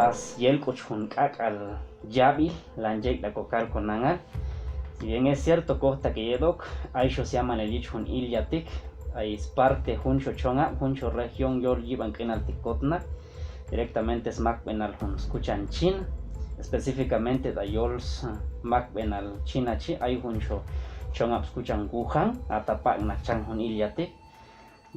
tas yel kuchun kakal yabi lanjek da kokal konangal. Si bien es cierto costa que yedok aisho se llama el lichun ilyatik, es parte juncho chonga juncho región yol yiban kenal tikotna, directamente es mac benal hun escuchan chin, específicamente da yols mac benal china chi hay juncho chonga escuchan guhan atapak na chang hun ilyatik.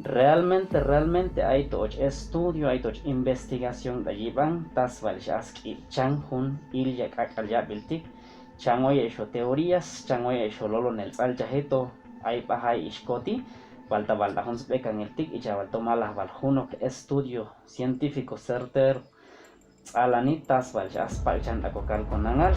Realmente hay toch estudio, hay toch investigación de yiban tas valjaski chang hun ilyak akal yabiltik. Changoy hecho teorías, changoy hecho lolo en el saljajeto, hay pahay ishkoti, falta baldajons becan el tic y chaval malas baljuno estudio científico certero, alanitas valjas palchan a cocal con angal.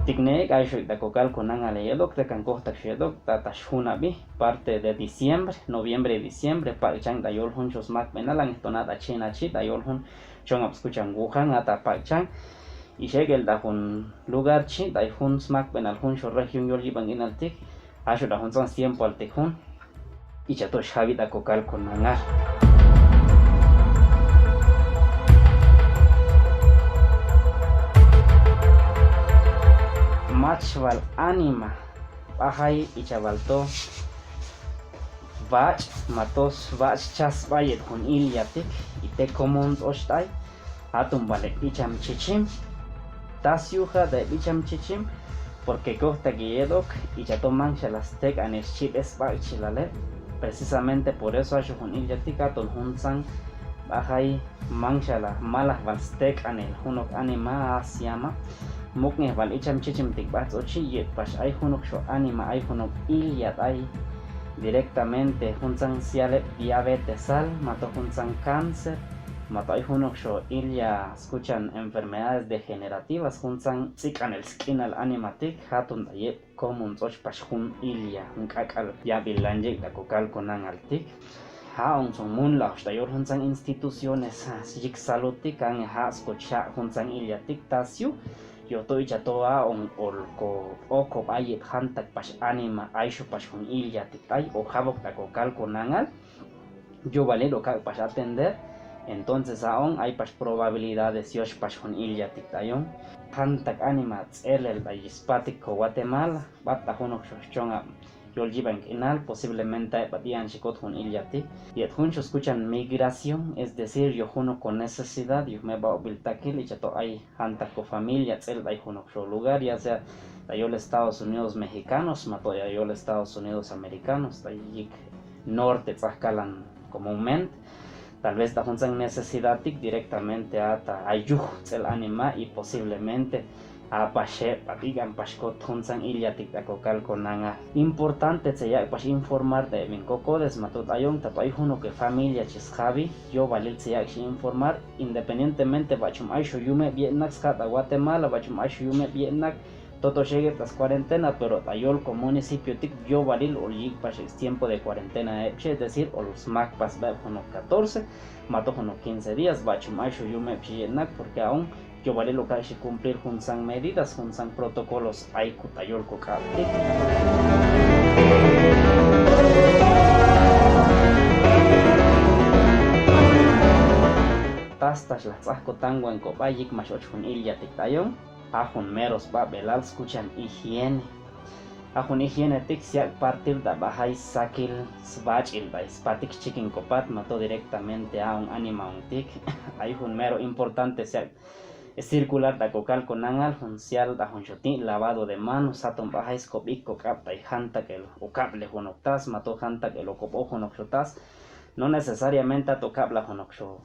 Ticnec aisho da cocal con angale yedok de cancosta shedok tatashhunabi parte de diciembre, noviembre y diciembre pachang da yol hun chos mak benalang tonada china chi da yol hun chong apskuchan guhan ata pachang y shegel da hun lugar chi da hun smak benal hun chos región yol yiban inaltik aisho da hun son tiempo al hun y chato shavi da cocal con angal. Machval anima bahay y chavalto vach matos vach chas bayet con ilyatik y te común oshtay atum vale bicham chichim tasyuja de bicham chichim porque costa guiedok y chato mancha las tec anes chip es bachilale precisamente por eso hay con ilyatik aton hunsan bahay mancha las malas valstek anel hunok anima asiama mukne val icham chichim tikbats ochi yet pas ay hunok sho anima ay hunok ilyat ay directamente hunsan siale diabetesal mato hunsan cáncer mato ay hunok sho ilya escuchan enfermedades degenerativas hunsan sikan el skin al animatik hatun dayet comun och pas hun ilya un kakal yabilanje da kokal konan altik ha un son mun la stayor hunsan instituciones sik salutik kan ha escucha hunsan ilyatik tasyu yo estoy chatoa on olko oko bayet hantak pas anima aisho pas con ilya tikay o habok takokal con angal yo vale lo que pas atender entonces aún hay pas probabilidades yosh pas con ilya tiktayon hantak anima el bayispatik Guatemala bata honok shochonga yol jiban inal posiblemente batian chicot con ilyatik y juncho escuchan migración, es decir yo juno con necesidad yo me va a biltakil y chato hay hantaco familia el hay juno lugar ya sea yo los Estados Unidos mexicanos mato ya yo los Estados Unidos americanos ahí norte pascalan comúnmente tal vez da juntan necesidad directamente ata ayuh el anima y posiblemente a pashe patigan pashko tunsan ilyatik da kokal konanga importante se ya pas informar de min cocodes matot ayon tapay huno que familia chisjavi yo valil se ya informar independientemente bachum aisho yume biennak skata Guatemala bachum aisho yume biennak todo llegue las cuarentena pero tayol como municipio tik yo valil o yik pas tiempo de cuarentena es decir o los mac pas ba huno 14 mato huno 15 días bachum aisho yume biennak porque aún yo vale lo que hay que cumplir junsan medidas, junsan protocolos hay kutayol kokabti. Tastas las ascotango en cobayik machoch hun ilya tiktayon, ajun meros ba belal escuchan higiene. Ajun higiene tik siak partir da bahay sakil svach il ba spatik chicken copat mato directamente a un anima un tik. Hay un mero importante siak circular da cocal con angal funcial da honchotin lavado de manos saton bajais copik copta y janta que o cable honoctas mato janta que lo copo honoctas no necesariamente a tocabla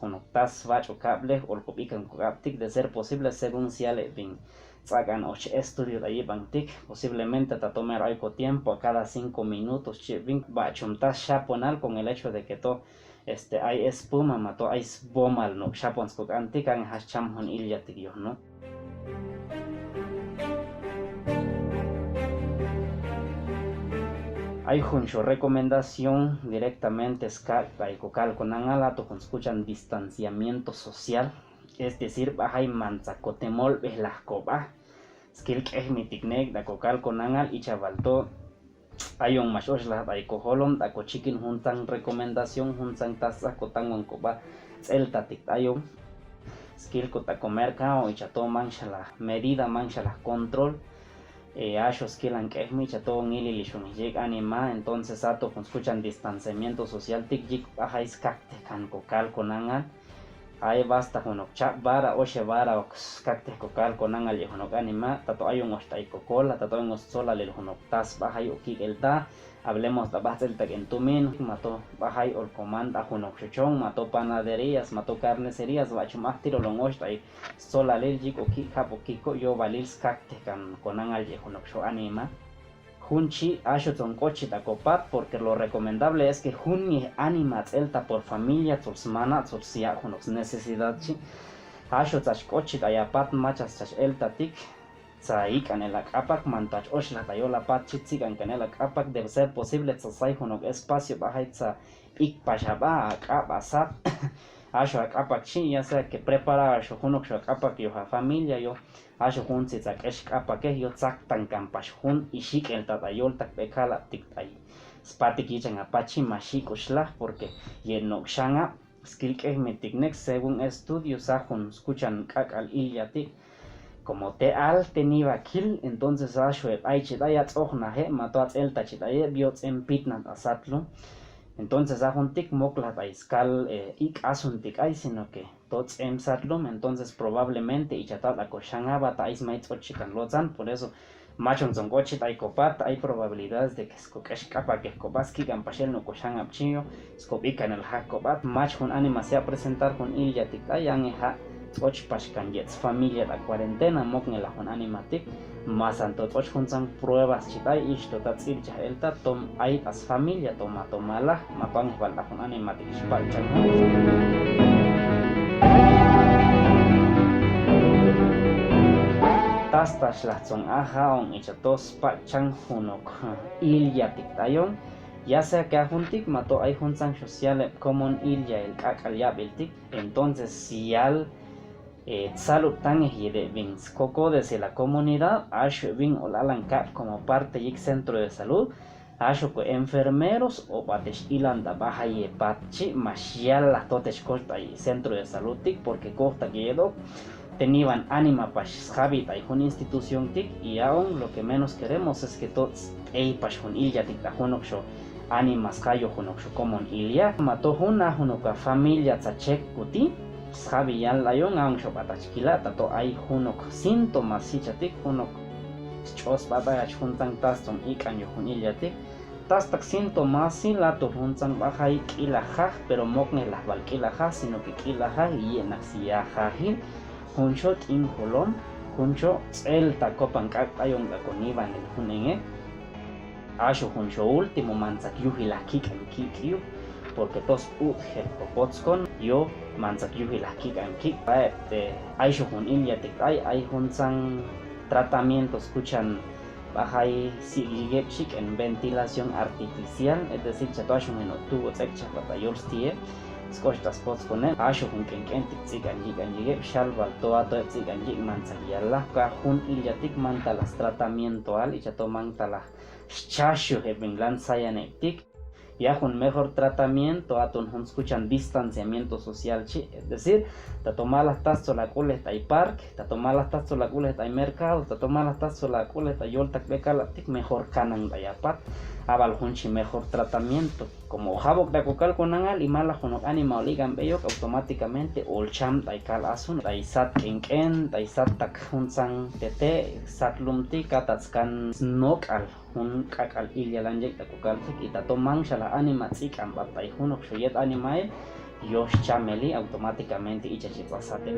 honoctas vach o cable o copican coptic de ser posible según siale bin sacan och estudio de ahí bantic posiblemente ta tomar algo tiempo a cada 5 minutos bin bachumtas chaponal con el hecho de que to hay espuma mato hay bomal no chapons kok antikan hacham hon ilyatik yo no hay juncho recomendación directamente Skype y cocal con angalato con escuchan distanciamiento social es decir hay manzacotemol es la coba skill que es mi ticnec da cocal con angal y chavalto ayong masosla ay koholom ako chicken huntang recomendación huntang tasa ko tangon ko ba tselta tik ayong skill ko ta comer kao y chato mancha la medida mancha la control asho skill an que mi chato ngili lishun jig anima entonces ato con escuchan distanciamiento social tik jik ajai skakte kan ko kal konangan ay basta hunok chap bara o shebara o skakte ko kal konangal ye hunok anima tato ayong ostai ko kola tato ngos sola lil hunok tas bahai o kigelta hablemos de basel tag en tumin mato bahai ol comanda hunok chuchong mato panaderías mato carnicerías bachum aktiro longos tai sola lil jik o ki kapo kiko yo balil skakte kan konangal ye hunok sho anima Junchi asho tonkochi takopat porque lo recomendable es que junni anima elta por familia tzulsmana tzulsia junox necesidad chi asho tachkochi tayapat machas chach elta tik tsaik anelak apak mantach oshla tayola pat chitzik anelak apak debe ser posible tsasai junok espacio bajai tsa ik pashaba akabasat asho akapak chi ya sea que prepara asho junok sho akapak yo familia yo asho hun si tsak eshkapak yo tsak tan kampash hun ishik el tatayol tak bekala tik tay spatik yichan apachi mashik ushlah porque yenok shanga skill que metiknek según estudios ajun escuchan kakal ilyati como te al teniba kill entonces asho ay chidaya tsohna he mato el tachidaya biots en pitnat asatlo entonces ajun tik mokla iskal ik asun tik ay sino que tots emsatlum entonces probablemente ichatat la koshangaba tais maits ochikan lozan por eso machon zongochi tai kopat hay probabilidades de que skokesh kapa que kobaski gampashel no koshan apchinyo skobikan el hakobat machon anima se a presentar con ilya tik ayan ha och pashkan jets familia la cuarentena mokne la con animatik más antot och hunsan pruebas chitai isto tatsil elta tom ay as familia toma tomala mapang bal la con animatik spalchan tastas las son ajaon ichatos pachang hunok ilya tik tayon ya sea que ajuntik mato ay hunsan social common ilya el kakal yabiltik entonces si al salud tan de vins coco desde la comunidad asho vin olalan cap como parte y centro de salud asho ko enfermeros o batesh ilanda bahaye patchi mashial la totesh costa y centro de salud tik porque costa quedo tenían anima pash habit hay una institución tik y aún lo que menos queremos es que todos ei pash hun ilya tik ta hunoksho animas kayo hunoksho common ilya mato huna hunoka familia tsachek kuti Sabi yan layon ang siya patachkila tato ay hunok sintomas si chatik hunok chos patach huntang tastong ikan yo hunilyatik tastak sintomas si lato huntang bahay kilahah pero mokne lahbal kilahah sino que kilahah yenak siyahahin huncho tin holom huncho el takopan kakayong lakoniban el hunenge asho huncho último manzak yuhilakik ang kikyu porque tos utje popotskon yo manzak yuhilakik an kik aisho hun ilya tik ay hunsan tratamiento escuchan bajay sigigepshik en ventilación artificial es decir chatoashun en tubo tsekcha patayolstie skoshtas potskone asho hun kenkentik tsigan yigep shalbal toato tsigan yig manzak yalla ka hun ilya tik mantalas tratamiento al ichato mantalas chashu hebinglan sayanetik ya un mejor tratamiento atun hun escuchan distanciamiento social chi es decir ta tomar las tazos la culeta y parque ta tomar las tazos la culeta y mercado ta tomar las tazos la culeta y oltak bekala tik mejor kanan dayapat abal hunchi mejor tratamiento como habok da kokal konangal y mala hunok anima oligan beyok automáticamente olcham daikal asun daisat kenken daisat tak hunsan tete satlumti katatskan snokal hun kakal ilya lanjek da kokal tik ita tomang shala anima tsik ambatay hunok shoyet animae yosh chameli automáticamente ichachipasate